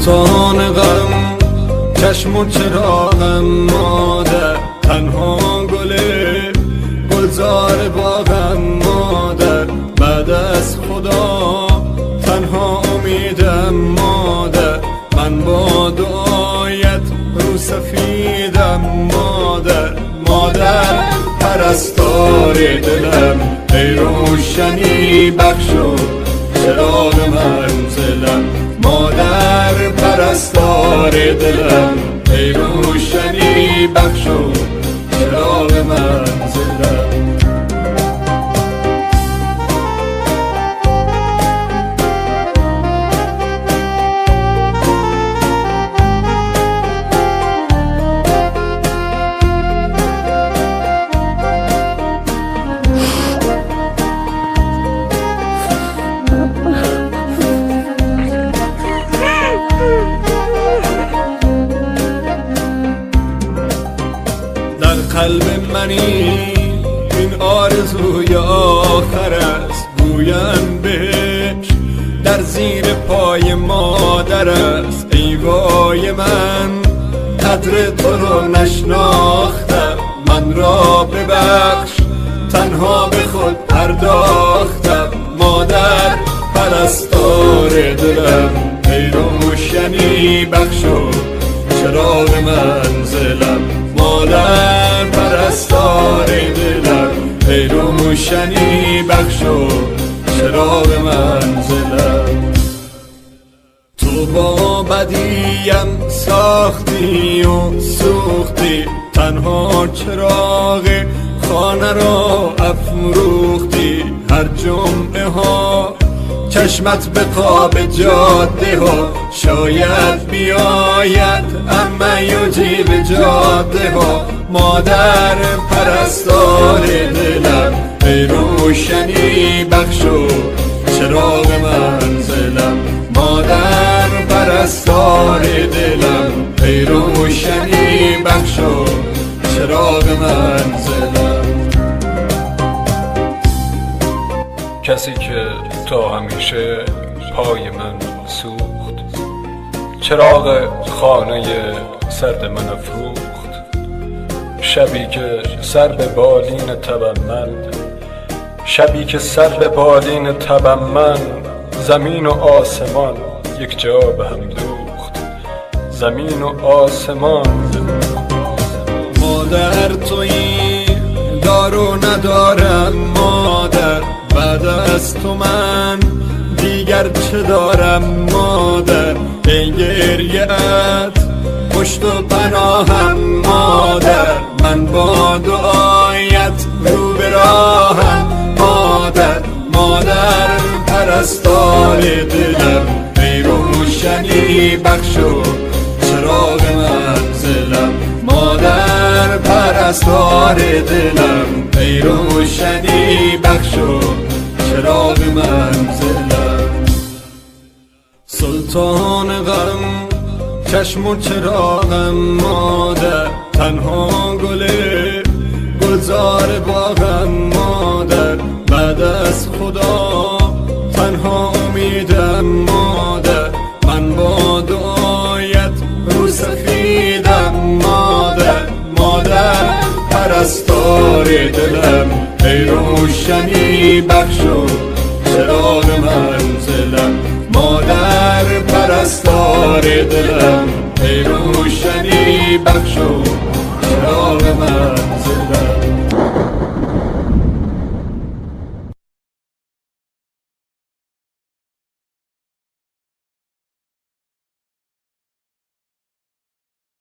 سلطان غم چشم و چراغم مادر، تنها گل گلزار باغم مادر، بعد از خدا تنها امیدم مادر، من با دعایت رو سفیدم مادر. مادر پرستار دلم، ای روشنی بخشو چراغ منزلم. مادر پرستار دلم، ای روشنی بخشو چراغ منزلم. قلب منی این آرزوی آخر است، گویم بهش در زیر پای مادر است. ای وای من قدر تو رو نشناختم، من را ببخش تنها به خود پرداختم. مادر پرستار دلم، ای روشنی بخشو چراغ منزلم. مادر پرستار دلم، ای روشنی بخشو چراغ منزلم. تو با بدیم ساختی و سوختی، تنها چراغ خانه را افروختی. هر جمعه ها چشمت به قاب جاده ها، شاید بیاید اما یجیب جاده ها. مادر پرستار دلم، ای روشنی بخشو چراغ منزلم. مادر پرستار دلم، ای روشنی بخشو چراغ منزلم. کسی که تا همیشه پای من سوخت، چراغ خانه سرد من افروخت. شبی که سر به بالین تبم من، شبی که سر به بالین تبم من، زمین و آسمان یک جا به هم دوخت، زمین و آسمان. مادر تویی دار و ندارم مادر، بعد از تو من دیگر چه دارم مادر. ای گریه‌ات پشت و پناهم مادر، من با دعایت رو به راهم مادر. مادر پرستار دلم، ای روشنی بخشو چراغ منزلم. مادر پرستار دلم، ای روشنی بخشو چراغ منزلم. سلطان غم چشم و چراغم مادر، تنها گل گلزار باغم مادر، بعد از خدا تنها امیدم مادر. من با دعایت رو سفیدم مادر. مادر پرستار دلم، ای روشنی بخشو چراغ منزلم. مادر پرستار دلم، ای روشنی بخشو چراغ منزلم.